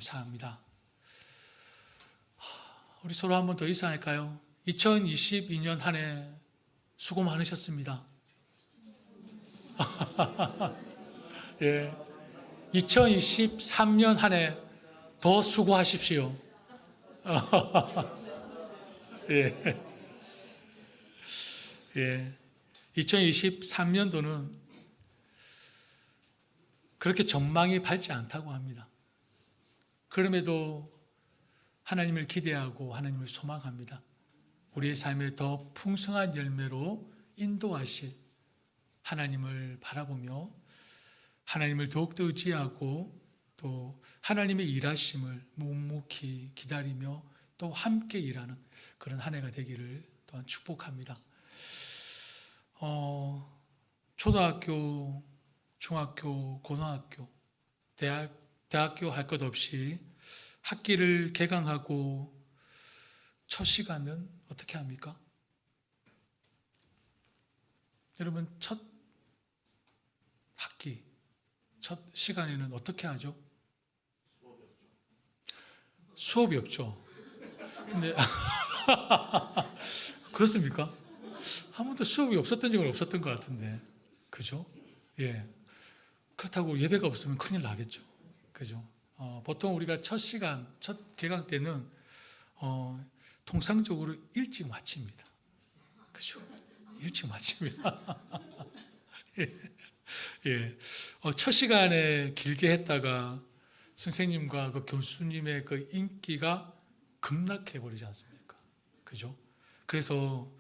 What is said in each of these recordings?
감사합니다. 우리 서로 한 번 더 인사할까요? 2022년 한 해 수고 많으셨습니다. 예, 2023년 한 해 더 수고하십시오. 예, 예. 2023년도는 그렇게 전망이 밝지 않다고 합니다. 그럼에도 하나님을 기대하고 하나님을 소망합니다. 우리의 삶에 더 풍성한 열매로 인도하실 하나님을 바라보며 하나님을 더욱더 의지하고 또 하나님의 일하심을 묵묵히 기다리며 또 함께 일하는 그런 한 해가 되기를 또한 축복합니다. 초등학교, 중학교, 고등학교, 대학교 할 것 없이 학기를 개강하고 첫 시간은 어떻게 합니까? 여러분, 첫 학기, 첫 시간에는 어떻게 하죠? 수업이 없죠. 근데 그렇습니까? 한 번도 수업이 없었던 적은 없었던 것 같은데, 그죠? 예. 그렇다고 예배가 없으면 큰일 나겠죠. 그죠? 보통 우리가 첫 시간, 첫 개강 때는 통상적으로 일찍 마칩니다. 그죠? 일찍 마칩니다. 예. 예. 첫 시간에 길게 했다가 선생님과 그 교수님의 그 인기가 급락해 버리지 않습니까? 그죠? 그래서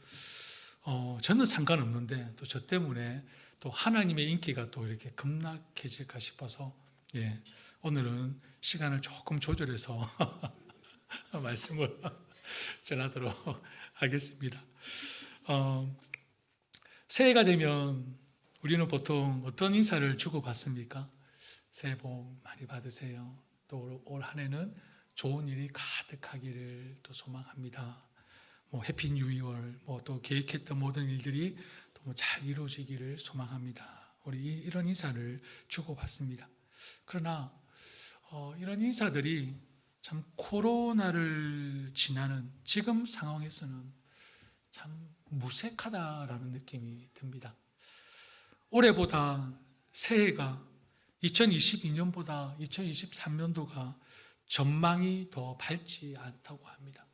저는 상관없는데 또 저 때문에 또 하나님의 인기가 또 이렇게 급락해질까 싶어서 예, 오늘은 시간을 조금 조절해서 말씀을 전하도록 하겠습니다. 새해가 되면 우리는 보통 어떤 인사를 주고받습니까? 새해 복 많이 받으세요. 또 올 한 해는 좋은 일이 가득하기를 또 소망합니다. 뭐 해피 뉴 이월, 뭐 또 계획했던 모든 일들이 또 잘 이루어지기를 소망합니다. 우리 이런 인사를 주고받습니다. 그러나 이런 인사들이 참 코로나를 지나는 지금 상황에서는 참 무색하다라는 느낌이 듭니다. 올해보다 새해가 2022년보다 2023년도가 전망이 더 밝지 않다고 합니다.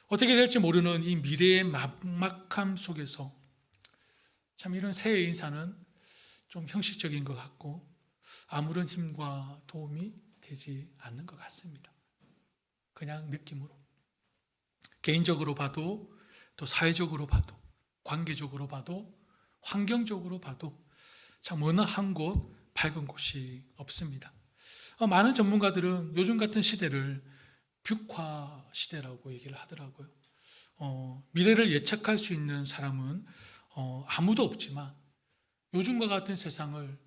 어떻게 될지 모르는 이 미래의 막막함 속에서 참 이런 새해 인사는 좀 형식적인 것 같고 아무런 힘과 도움이 되지 않는 것 같습니다. 그냥 느낌으로. 개인적으로 봐도 또 사회적으로 봐도 관계적으로 봐도 환경적으로 봐도 참 어느 한 곳 밝은 곳이 없습니다. 많은 전문가들은 요즘 같은 시대를 뷰화 시대라고 얘기를 하더라고요. 미래를 예측할 수 있는 사람은 아무도 없지만 요즘과 같은 세상을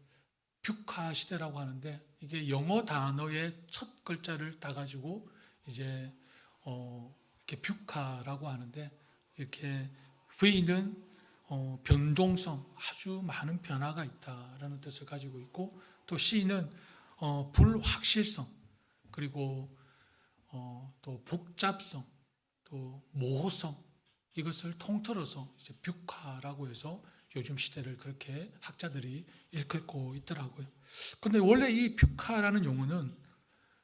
뷰화 시대라고 하는데 이게 영어 단어의 첫 글자를 따가지고 이제 이렇게 뷰화라고 하는데 이렇게 V는 변동성, 아주 많은 변화가 있다라는 뜻을 가지고 있고 또 C는 불확실성 그리고 또 복잡성, 또 모호성 이것을 통틀어서 이제 뷰화라고 해서 요즘 시대를 그렇게 학자들이 일컬고 있더라고요. 그런데 원래 이 뷰화라는 용어는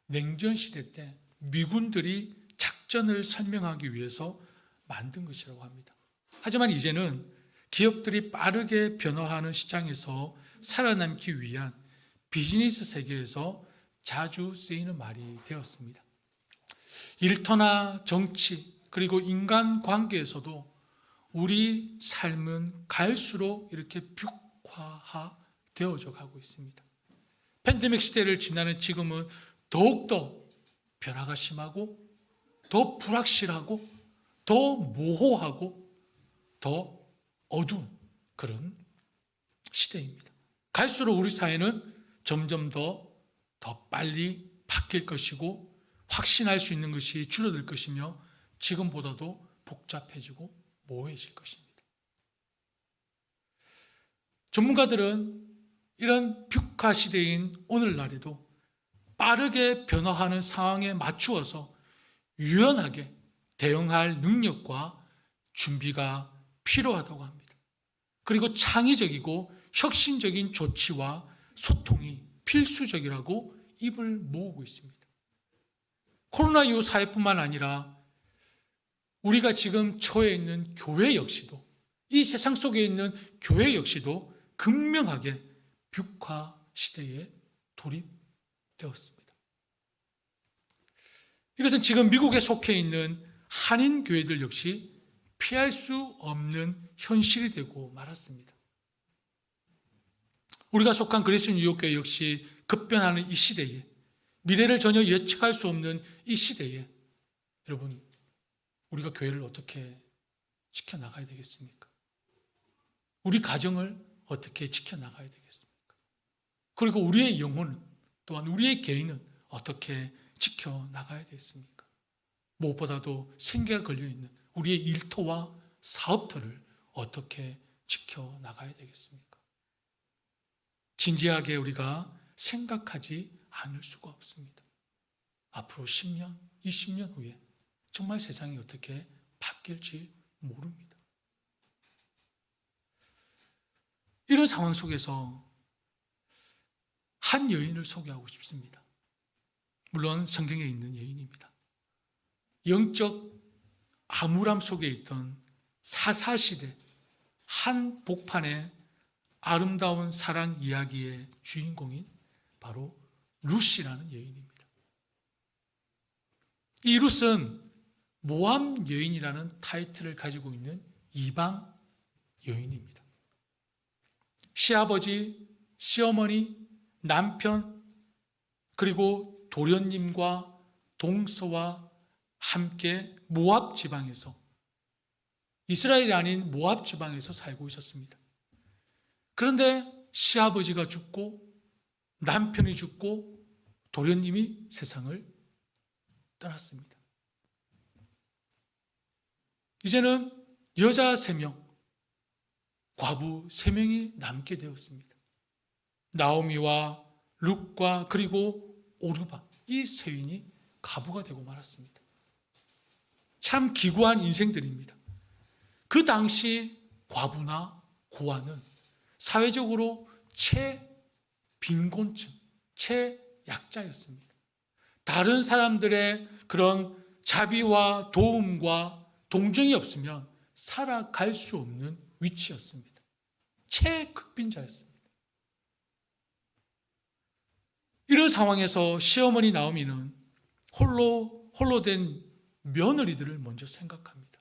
냉전 시대 때 미군들이 작전을 설명하기 위해서 만든 것이라고 합니다. 하지만 이제는 기업들이 빠르게 변화하는 시장에서 살아남기 위한 비즈니스 세계에서 자주 쓰이는 말이 되었습니다. 일터나 정치 그리고 인간관계에서도 우리 삶은 갈수록 이렇게 뷰화화 되어져 가고 있습니다. 팬데믹 시대를 지나는 지금은 더욱더 변화가 심하고 더 불확실하고 더 모호하고 더 어두운 그런 시대입니다. 갈수록 우리 사회는 점점 더 빨리 바뀔 것이고 확신할 수 있는 것이 줄어들 것이며 지금보다도 복잡해지고 모호해질 것입니다. 전문가들은 이런 뷰화 시대인 오늘날에도 빠르게 변화하는 상황에 맞추어서 유연하게 대응할 능력과 준비가 필요하다고 합니다. 그리고 창의적이고 혁신적인 조치와 소통이 필수적이라고 입을 모으고 있습니다. 코로나 이후 사회뿐만 아니라 우리가 지금 처해 있는 교회 역시도, 이 세상 속에 있는 교회 역시도 극명하게 벽화 시대에 돌입되었습니다. 이것은 지금 미국에 속해 있는 한인 교회들 역시 피할 수 없는 현실이 되고 말았습니다. 우리가 속한 그리스 뉴욕교회 역시 급변하는 이 시대에, 미래를 전혀 예측할 수 없는 이 시대에 여러분, 우리가 교회를 어떻게 지켜나가야 되겠습니까? 우리 가정을 어떻게 지켜나가야 되겠습니까? 그리고 우리의 영혼 또한 우리의 개인은 어떻게 지켜나가야 되겠습니까? 무엇보다도 생계가 걸려있는 우리의 일터와 사업터를 어떻게 지켜나가야 되겠습니까? 진지하게 우리가 생각하지 않을 수가 없습니다. 앞으로 10년, 20년 후에 정말 세상이 어떻게 바뀔지 모릅니다. 이런 상황 속에서 한 여인을 소개하고 싶습니다. 물론 성경에 있는 여인입니다. 영적 암울함 속에 있던 사사시대 한 복판의 아름다운 사랑 이야기의 주인공인 바로 룻이라는 여인입니다. 이 룻은 모함 여인이라는 타이틀을 가지고 있는 이방 여인입니다. 시아버지, 시어머니, 남편, 그리고 도련님과 동서와 함께 모압 지방에서, 이스라엘이 아닌 모압 지방에서 살고 있었습니다. 그런데 시아버지가 죽고 남편이 죽고 도련님이 세상을 떠났습니다. 이제는 여자 3명, 과부 3명이 남게 되었습니다. 나오미와 룻과 그리고 오르바, 이 3인이 과부가 되고 말았습니다. 참 기구한 인생들입니다. 그 당시 과부나 고아는 사회적으로 최빈곤층, 최약자였습니다. 다른 사람들의 그런 자비와 도움과 동정이 없으면 살아갈 수 없는 위치였습니다. 최극빈자였습니다. 이런 상황에서 시어머니 나오미는 홀로 된 며느리들을 먼저 생각합니다.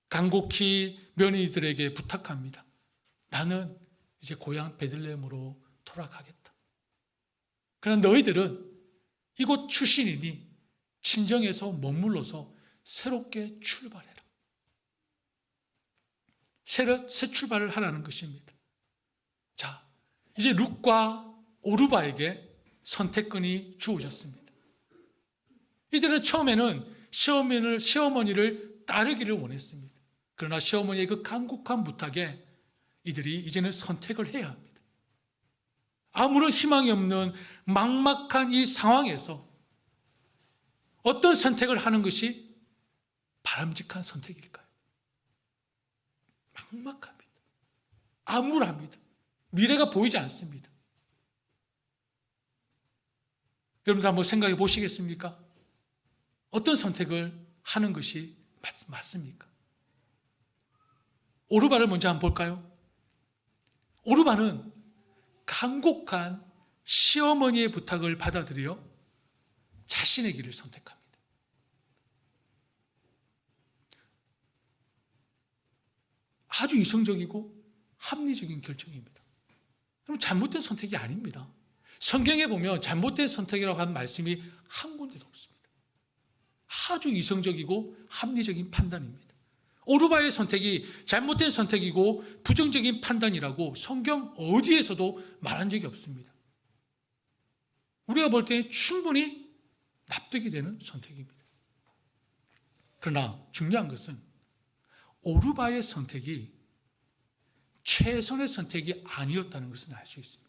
간곡히 며느리들에게 부탁합니다. 나는 이제 고향 베들레헴으로 돌아가겠다. 그러나 너희들은 이곳 출신이니 친정에서 머물러서 새롭게 출발해라. 새 출발을 하라는 것입니다. 자, 이제 룻과 오르바에게 선택권이 주어졌습니다. 이들은 처음에는 시어머니를 따르기를 원했습니다. 그러나 시어머니의 그 간곡한 부탁에 이들이 이제는 선택을 해야 합니다. 아무런 희망이 없는 막막한 이 상황에서 어떤 선택을 하는 것이 바람직한 선택일까요? 막막합니다. 암울합니다. 미래가 보이지 않습니다. 여러분들 한번 생각해 보시겠습니까? 어떤 선택을 하는 것이 맞습니까? 오르바를 먼저 한번 볼까요? 오르바는 간곡한 시어머니의 부탁을 받아들여 자신의 길을 선택합니다. 아주 이성적이고 합리적인 결정입니다. 그럼 잘못된 선택이 아닙니다. 성경에 보면 잘못된 선택이라고 하는 말씀이 한 군데도 없습니다. 아주 이성적이고 합리적인 판단입니다. 오르바의 선택이 잘못된 선택이고 부정적인 판단이라고 성경 어디에서도 말한 적이 없습니다. 우리가 볼 때 충분히 납득이 되는 선택입니다. 그러나 중요한 것은 오르바의 선택이 최선의 선택이 아니었다는 것을 알 수 있습니다.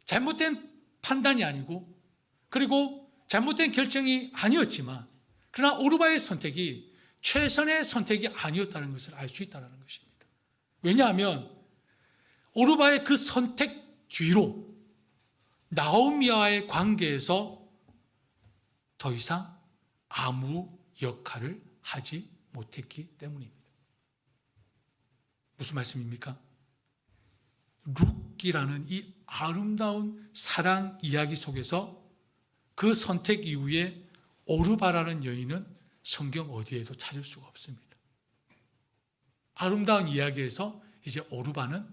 잘못된 판단이 아니고 그리고 잘못된 결정이 아니었지만 그러나 오르바의 선택이 최선의 선택이 아니었다는 것을 알 수 있다는 것입니다. 왜냐하면 오르바의 그 선택 뒤로 나오미와의 관계에서 더 이상 아무 역할을 하지 못했기 때문입니다. 무슨 말씀입니까? 룻기라는 이 아름다운 사랑 이야기 속에서 그 선택 이후에 오르바라는 여인은 성경 어디에도 찾을 수가 없습니다. 아름다운 이야기에서 이제 오르바는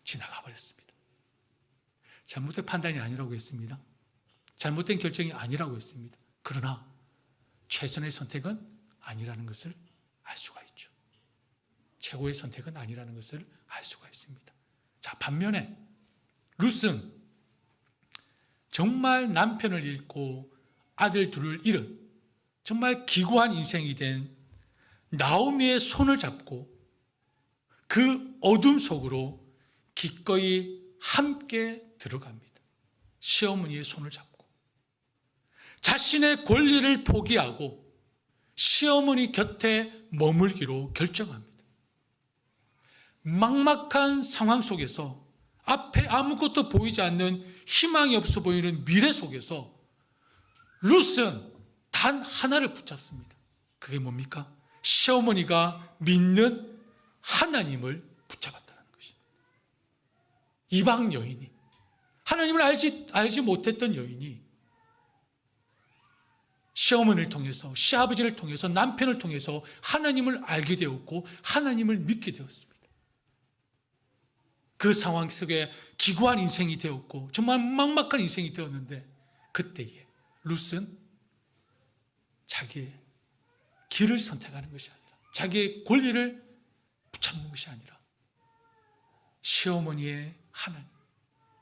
지나가 버렸습니다. 잘못된 판단이 아니라고 했습니다. 잘못된 결정이 아니라고 했습니다. 그러나 최선의 선택은 아니라는 것을 알 수가 있죠. 최고의 선택은 아니라는 것을 알 수가 있습니다. 자, 반면에 룻은 정말 남편을 잃고 아들 둘을 잃은 정말 기구한 인생이 된 나오미의 손을 잡고 그 어둠 속으로 기꺼이 함께 들어갑니다. 시어머니의 손을 잡고 자신의 권리를 포기하고 시어머니 곁에 머물기로 결정합니다. 막막한 상황 속에서 앞에 아무것도 보이지 않는 희망이 없어 보이는 미래 속에서 룻은 단 하나를 붙잡습니다. 그게 뭡니까? 시어머니가 믿는 하나님을 붙잡았다는 것입니다. 이방 여인이 하나님을 알지 못했던 여인이 시어머니를 통해서 시아버지를 통해서 남편을 통해서 하나님을 알게 되었고 하나님을 믿게 되었습니다. 그 상황 속에 기구한 인생이 되었고 정말 막막한 인생이 되었는데 그때에 룻은 자기의 길을 선택하는 것이 아니라 자기의 권리를 붙잡는 것이 아니라 시어머니의 하나님,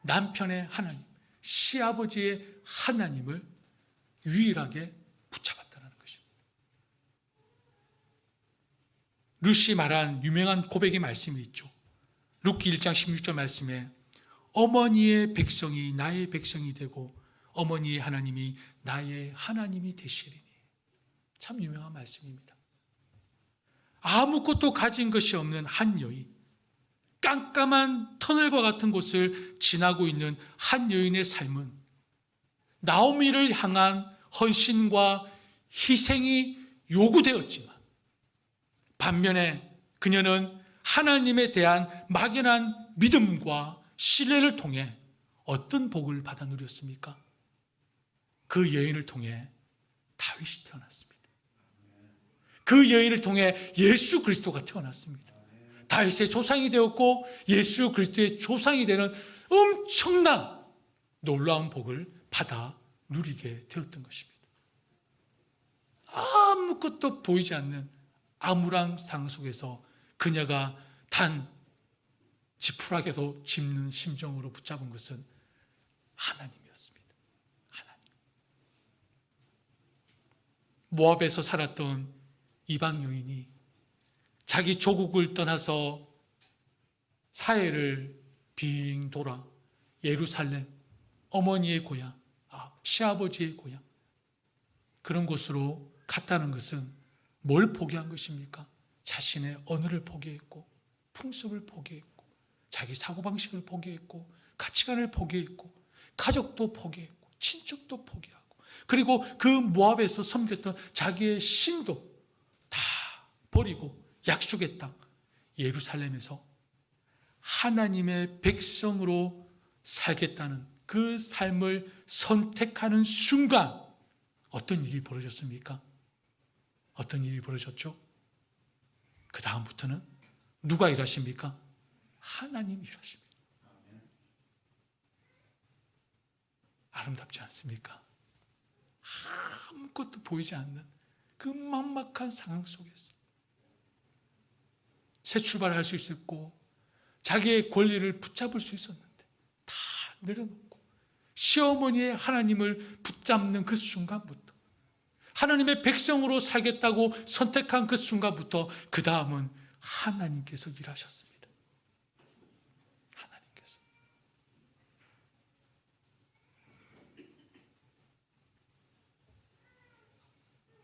남편의 하나님, 시아버지의 하나님을 유일하게 붙잡았다는 것입니다. 룻이 말한 유명한 고백의 말씀이 있죠. 룻기 1장 16절 말씀에 어머니의 백성이 나의 백성이 되고 어머니의 하나님이 나의 하나님이 되시리니. 참 유명한 말씀입니다. 아무것도 가진 것이 없는 한 여인, 깜깜한 터널과 같은 곳을 지나고 있는 한 여인의 삶은 나오미를 향한 헌신과 희생이 요구되었지만 반면에 그녀는 하나님에 대한 막연한 믿음과 신뢰를 통해 어떤 복을 받아 누렸습니까? 그 여인을 통해 다윗이 태어났습니다. 그 여인을 통해 예수 그리스도가 태어났습니다. 다윗의 조상이 되었고 예수 그리스도의 조상이 되는 엄청난 놀라운 복을 받아 누리게 되었던 것입니다. 아무것도 보이지 않는 암울한 상황 속에서 그녀가 단 지푸라기도 짚는 심정으로 붙잡은 것은 하나님이었습니다. 하나님. 모압에서 살았던 이방 여인이 자기 조국을 떠나서 사해를 빙 돌아 예루살렘, 어머니의 고향, 시아버지의 고향 그런 곳으로 갔다는 것은 뭘 포기한 것입니까? 자신의 언어를 포기했고 풍습을 포기했고 자기 사고방식을 포기했고 가치관을 포기했고 가족도 포기했고 친척도 포기하고 그리고 그 모압에서 섬겼던 자기의 신도 다 버리고 약속의 땅 예루살렘에서 하나님의 백성으로 살겠다는 그 삶을 선택하는 순간 어떤 일이 벌어졌습니까? 어떤 일이 벌어졌죠? 그 다음부터는 누가 일하십니까? 하나님이 일하십니다. 아름답지 않습니까? 아무것도 보이지 않는 그 막막한 상황 속에서 새 출발할 수 있었고 자기의 권리를 붙잡을 수 있었는데 다 내려놓고 시어머니의 하나님을 붙잡는 그 순간부터 하나님의 백성으로 살겠다고 선택한 그 순간부터 그 다음은 하나님께서 일하셨습니다. 하나님께서.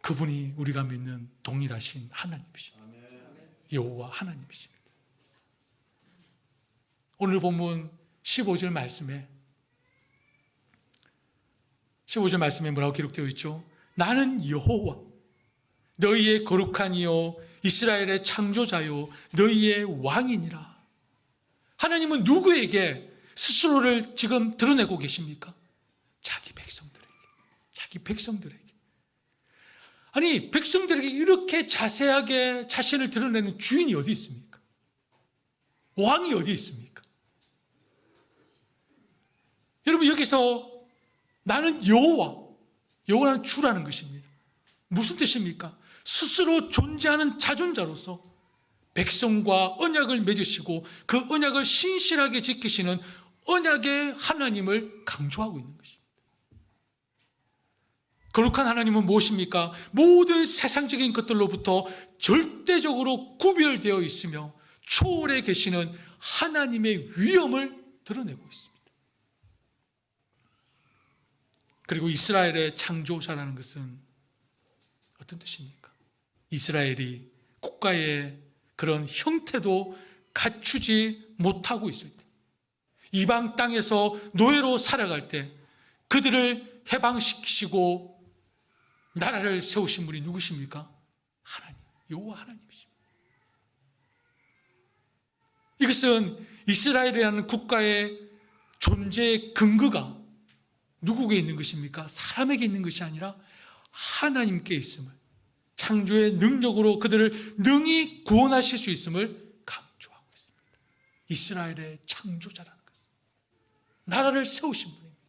그분이 우리가 믿는 동일하신 하나님이십니다. 여호와 하나님이십니다. 오늘 본문 15절 말씀에 뭐라고 기록되어 있죠? 나는 여호와 너희의 거룩한 이요 이스라엘의 창조자요 너희의 왕이니라. 하나님은 누구에게 스스로를 지금 드러내고 계십니까? 자기 백성들에게. 아니, 백성들에게 이렇게 자세하게 자신을 드러내는 주인이 어디 있습니까? 왕이 어디 있습니까? 여러분, 여기서 나는 여호와는 주라는 것입니다. 무슨 뜻입니까? 스스로 존재하는 자존자로서 백성과 언약을 맺으시고 그 언약을 신실하게 지키시는 언약의 하나님을 강조하고 있는 것입니다. 거룩한 하나님은 무엇입니까? 모든 세상적인 것들로부터 절대적으로 구별되어 있으며 초월해 계시는 하나님의 위엄을 드러내고 있습니다. 그리고 이스라엘의 창조자라는 것은 어떤 뜻입니까? 이스라엘이 국가의 그런 형태도 갖추지 못하고 있을 때, 이방 땅에서 노예로 살아갈 때 그들을 해방시키시고 나라를 세우신 분이 누구십니까? 하나님, 여호와 하나님이십니다. 이것은 이스라엘이라는 국가의 존재의 근거가 누구에게 있는 것입니까? 사람에게 있는 것이 아니라 하나님께 있음을, 창조의 능력으로 그들을 능히 구원하실 수 있음을 강조하고 있습니다. 이스라엘의 창조자라는 것은 나라를 세우신 분입니다.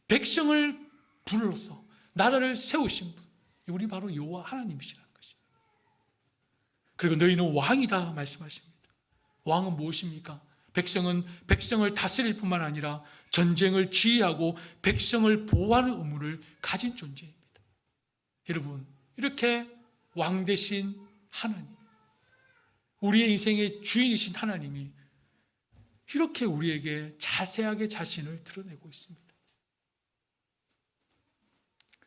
백성을 불러서 나라를 세우신 분, 우리 바로 여호와 하나님이시라는 것입니다. 그리고 너희는 왕이다 말씀하십니다. 왕은 무엇입니까? 백성은 백성을 다스릴 뿐만 아니라 전쟁을 지휘하고 백성을 보호하는 의무를 가진 존재입니다. 여러분, 이렇게 왕 되신 하나님, 우리의 인생의 주인이신 하나님이 이렇게 우리에게 자세하게 자신을 드러내고 있습니다.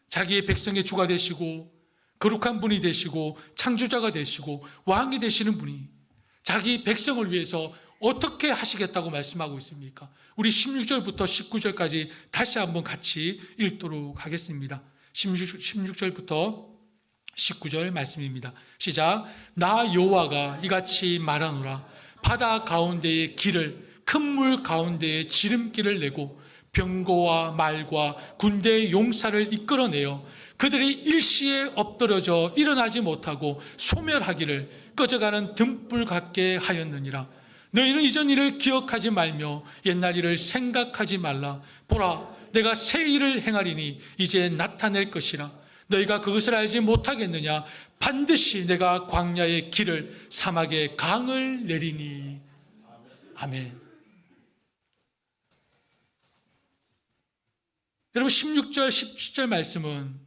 자기의 백성의 주가 되시고 거룩한 분이 되시고 창조자가 되시고 왕이 되시는 분이 자기 백성을 위해서 어떻게 하시겠다고 말씀하고 있습니까? 우리 16절부터 19절까지 다시 한번 같이 읽도록 하겠습니다. 16절부터 19절 말씀입니다. 시작. 나 여호와가 이같이 말하노라. 바다 가운데의 길을 큰 물 가운데에 지름길을 내고 병거와 말과 군대의 용사를 이끌어내어 그들이 일시에 엎드러져 일어나지 못하고 소멸하기를 꺼져가는 등불 같게 하였느니라. 너희는 이전 일을 기억하지 말며 옛날 일을 생각하지 말라. 보라, 내가 새 일을 행하리니 이제 나타낼 것이라. 너희가 그것을 알지 못하겠느냐? 반드시 내가 광야의 길을 사막의 강을 내리니. 아멘. 여러분, 16절, 17절 말씀은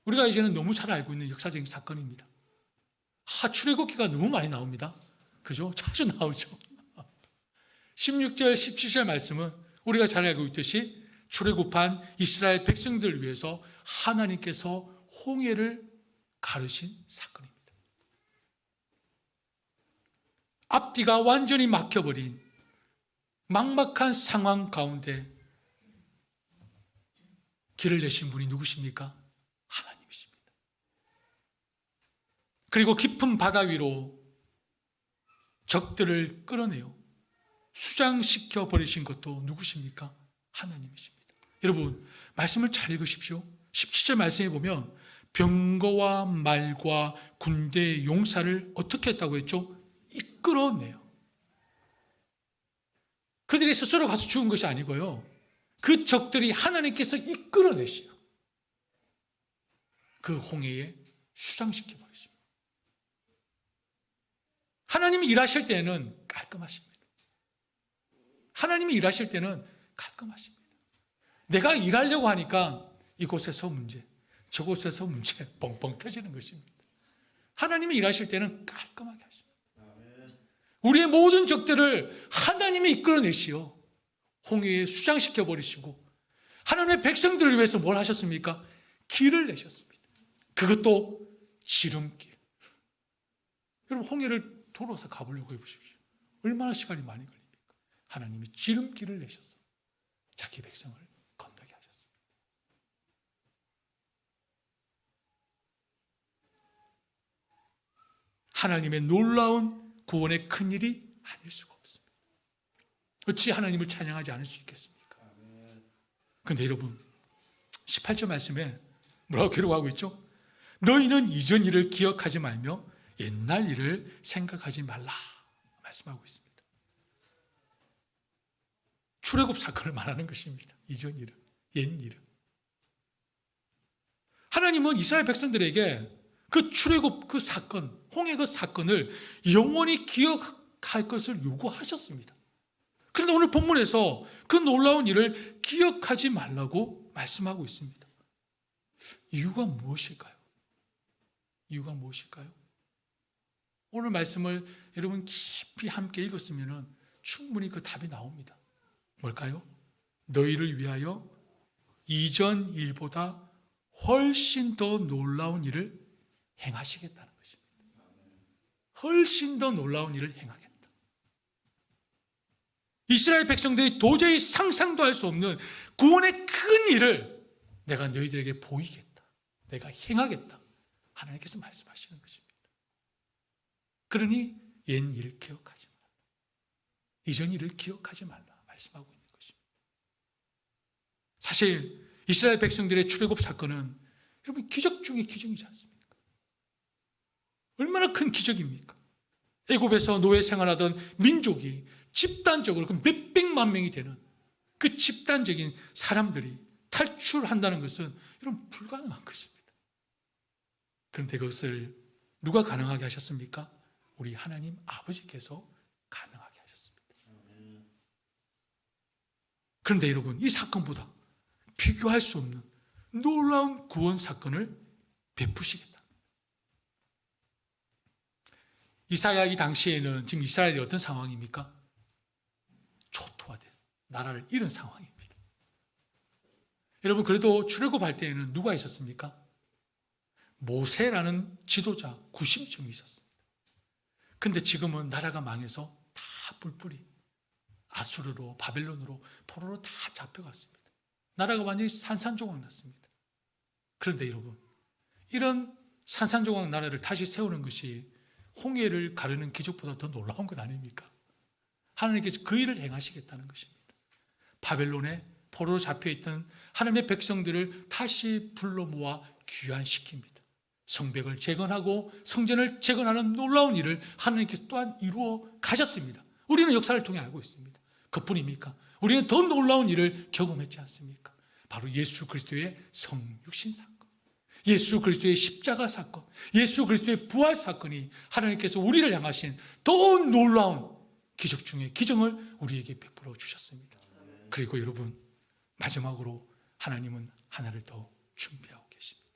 우리가 이제는 너무 잘 알고 있는 역사적인 사건입니다. 출애굽기가 너무 많이 나옵니다. 그죠? 자주 나오죠. 16절, 17절 말씀은 우리가 잘 알고 있듯이 출애굽한 이스라엘 백성들을 위해서 하나님께서 홍해를 가르신 사건입니다. 앞뒤가 완전히 막혀버린 막막한 상황 가운데 길을 내신 분이 누구십니까? 하나님이십니다. 그리고 깊은 바다 위로 적들을 끌어내어 수장시켜 버리신 것도 누구십니까? 하나님이십니다. 여러분, 말씀을 잘 읽으십시오. 17절 말씀에 보면 병거와 말과 군대의 용사를 어떻게 했다고 했죠? 이끌어내요. 그들이 스스로 가서 죽은 것이 아니고요, 그 적들이 하나님께서 이끌어내시요 그 홍해에 수장시켜 버리십니다. 하나님이 일하실 때는 깔끔하십니다. 하나님이 일하실 때는 깔끔하십니다. 내가 일하려고 하니까 이곳에서 문제, 저곳에서 문제 뻥뻥 터지는 것입니다. 하나님이 일하실 때는 깔끔하게 하십니다. 우리의 모든 적들을 하나님이 이끌어내시어 홍해에 수장시켜 버리시고 하나님의 백성들을 위해서 뭘 하셨습니까? 길을 내셨습니다. 그것도 지름길. 여러분, 홍해를 돌아서 가보려고 해보십시오. 얼마나 시간이 많이 걸립니까? 하나님이 지름길을 내셔서 자기 백성을 건너게 하셨습니다. 하나님의 놀라운 구원의 큰일이 아닐 수가 없습니다. 어찌 하나님을 찬양하지 않을 수 있겠습니까? 그런데 여러분, 18절 말씀에 뭐라고 기록하고 있죠? 너희는 이전 일을 기억하지 말며 옛날 일을 생각하지 말라 말씀하고 있습니다. 출애굽 사건을 말하는 것입니다. 이전 일은, 옛 일은. 하나님은 이스라엘 백성들에게 그 출애굽 그 사건, 홍해 그 사건을 영원히 기억할 것을 요구하셨습니다. 그런데 오늘 본문에서 그 놀라운 일을 기억하지 말라고 말씀하고 있습니다. 이유가 무엇일까요? 이유가 무엇일까요? 오늘 말씀을 여러분 깊이 함께 읽었으면 충분히 그 답이 나옵니다. 뭘까요? 너희를 위하여 이전 일보다 훨씬 더 놀라운 일을 행하시겠다는 것입니다. 훨씬 더 놀라운 일을 행하겠다. 이스라엘 백성들이 도저히 상상도 할 수 없는 구원의 큰 일을 내가 너희들에게 보이겠다. 내가 행하겠다. 하나님께서 말씀하시는 것입니다. 그러니 옛 일을 기억하지 말라. 이전 일을 기억하지 말라. 말씀하고 있는 것입니다. 사실 이스라엘 백성들의 출애굽 사건은 여러분 기적 중에 기적이지 않습니까? 얼마나 큰 기적입니까? 애굽에서 노예 생활하던 민족이 집단적으로 그 몇백만 명이 되는 그 집단적인 사람들이 탈출한다는 것은 여러분 불가능한 것입니다. 그런데 그것을 누가 가능하게 하셨습니까? 우리 하나님 아버지께서 가능하게 하셨습니다. 그런데 여러분, 이 사건보다 비교할 수 없는 놀라운 구원 사건을 베푸시겠다. 이사야 이 당시에는 지금 이스라엘이 어떤 상황입니까? 초토화된 나라를 잃은 상황입니다. 여러분, 그래도 출애굽할 때에는 누가 있었습니까? 모세라는 지도자 구심점이 있었습니다. 근데 지금은 나라가 망해서 다 뿔뿔이 아수르로, 바벨론으로, 포로로 다 잡혀갔습니다. 나라가 완전히 산산조각 났습니다. 그런데 여러분, 이런 산산조각 나라를 다시 세우는 것이 홍해를 가르는 기적보다 더 놀라운 것 아닙니까? 하나님께서 그 일을 행하시겠다는 것입니다. 바벨론에 포로로 잡혀있던 하나님의 백성들을 다시 불러 모아 귀환시킵니다. 성벽을 재건하고 성전을 재건하는 놀라운 일을 하나님께서 또한 이루어 가셨습니다. 우리는 역사를 통해 알고 있습니다. 그뿐입니까? 우리는 더 놀라운 일을 경험했지 않습니까? 바로 예수 그리스도의 성육신 사건, 예수 그리스도의 십자가 사건, 예수 그리스도의 부활 사건이 하나님께서 우리를 향하신 더 놀라운 기적 중에 기적을 우리에게 베풀어 주셨습니다. 그리고 여러분, 마지막으로 하나님은 하나를 더 준비하고 계십니다.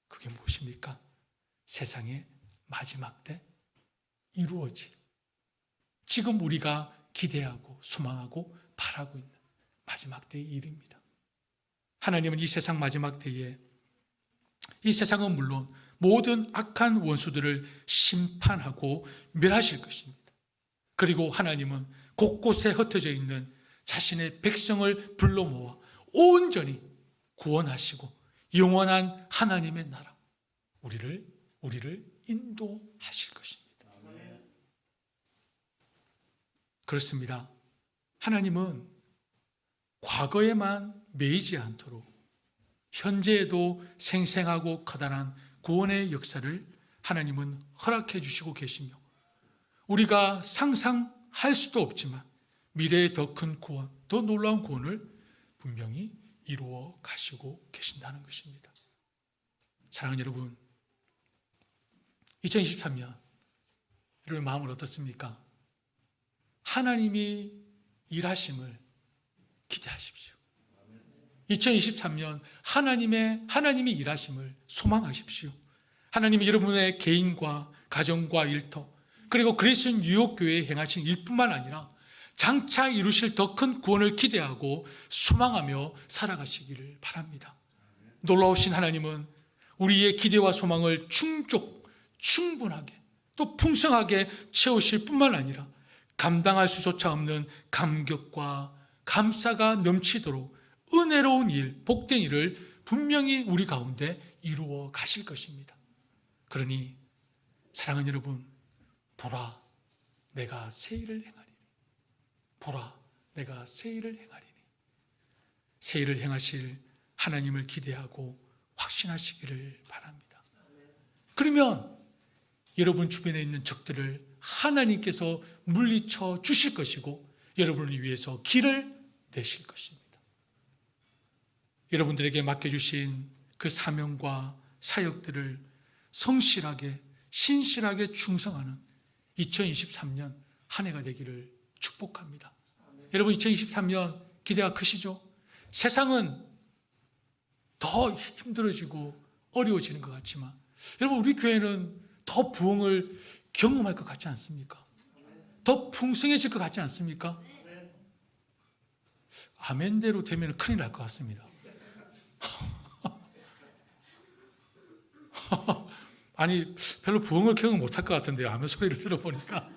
그게 무엇입니까? 세상의 마지막 때 이루어질, 지금 우리가 기대하고 소망하고 바라고 있는 마지막 때의 일입니다. 하나님은 이 세상 마지막 때에 이 세상은 물론 모든 악한 원수들을 심판하고 멸하실 것입니다. 그리고 하나님은 곳곳에 흩어져 있는 자신의 백성을 불러 모아 온전히 구원하시고 영원한 하나님의 나라, 우리를 인도하실 것입니다. 그렇습니다. 하나님은 과거에만 매이지 않도록 현재에도 생생하고 커다란 구원의 역사를 하나님은 허락해 주시고 계시며, 우리가 상상할 수도 없지만 미래의 더 큰 구원, 더 놀라운 구원을 분명히 이루어 가시고 계신다는 것입니다. 사랑하는 여러분, 2023년 여러분의 마음은 어떻습니까? 하나님이 일하심을 기대하십시오. 2023년 하나님이 일하심을 소망하십시오. 하나님이 여러분의 개인과 가정과 일터, 그리고 그리스도인 뉴욕교회에 행하신 일뿐만 아니라 장차 이루실 더 큰 구원을 기대하고 소망하며 살아가시기를 바랍니다. 놀라우신 하나님은 우리의 기대와 소망을 충분하게 또 풍성하게 채우실 뿐만 아니라 감당할 수조차 없는 감격과 감사가 넘치도록 은혜로운 일, 복된 일을 분명히 우리 가운데 이루어 가실 것입니다. 그러니 사랑하는 여러분, 보라, 내가 새 일을 행하리니. 보라, 내가 새 일을 행하리니. 새 일을 행하실 하나님을 기대하고 확신하시기를 바랍니다. 그러면 여러분 주변에 있는 적들을 하나님께서 물리쳐 주실 것이고 여러분을 위해서 길을 내실 것입니다. 여러분들에게 맡겨주신 그 사명과 사역들을 성실하게 신실하게 충성하는 2023년 한 해가 되기를 축복합니다. 여러분 2023년 기대가 크시죠? 세상은 더 힘들어지고 어려워지는 것 같지만 여러분 우리 교회는 더 부흥을 경험할 것 같지 않습니까? 더 풍성해질 것 같지 않습니까? 아멘대로 되면 큰일 날 것 같습니다. 아니 별로 부흥을 경험 못할 것 같은데요. 아멘 소리를 들어보니까.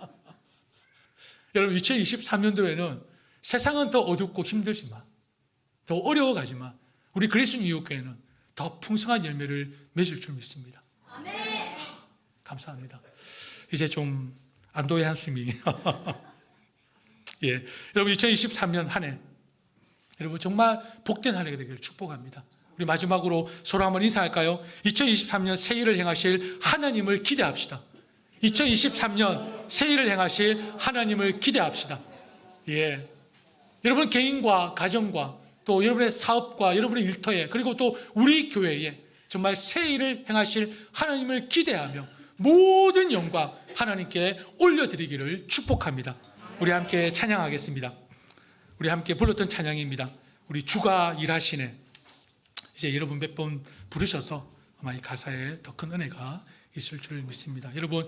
여러분 2023년도에는 세상은 더 어둡고 힘들지만 더 어려워가지만 우리 그리스도인 이웃교회는 더 풍성한 열매를 맺을 줄 믿습니다. 아멘. 감사합니다. 이제 좀 안도의 한숨이 예, 여러분 2023년 한 해 여러분 정말 복된 한 해가 되기를 축복합니다. 우리 마지막으로 서로 한번 인사할까요? 2023년 새 일을 행하실 하나님을 기대합시다. 2023년 새 일을 행하실 하나님을 기대합시다. 예, 여러분 개인과 가정과 또 여러분의 사업과 여러분의 일터에 그리고 또 우리 교회에 정말 새 일을 행하실 하나님을 기대하며 모든 영광 하나님께 올려드리기를 축복합니다. 우리 함께 찬양하겠습니다. 우리 함께 불렀던 찬양입니다. 우리 주가 일하시네. 이제 여러분 몇 번 부르셔서 아마 이 가사에 더 큰 은혜가 있을 줄 믿습니다. 여러분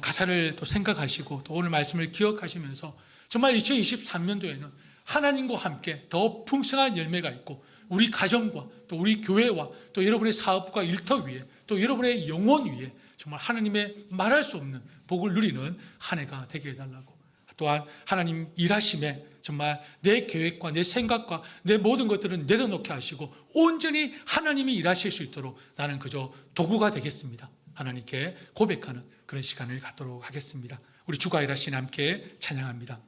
가사를 또 생각하시고 또 오늘 말씀을 기억하시면서 정말 2023년도에는 하나님과 함께 더 풍성한 열매가 있고 우리 가정과 또 우리 교회와 또 여러분의 사업과 일터 위에 또 여러분의 영혼 위에 정말 하나님의 말할 수 없는 복을 누리는 한 해가 되게 해달라고 또한 하나님 일하심에 정말 내 계획과 내 생각과 내 모든 것들은 내려놓게 하시고 온전히 하나님이 일하실 수 있도록 나는 그저 도구가 되겠습니다. 하나님께 고백하는 그런 시간을 갖도록 하겠습니다. 우리 주가 일하신 함께 찬양합니다.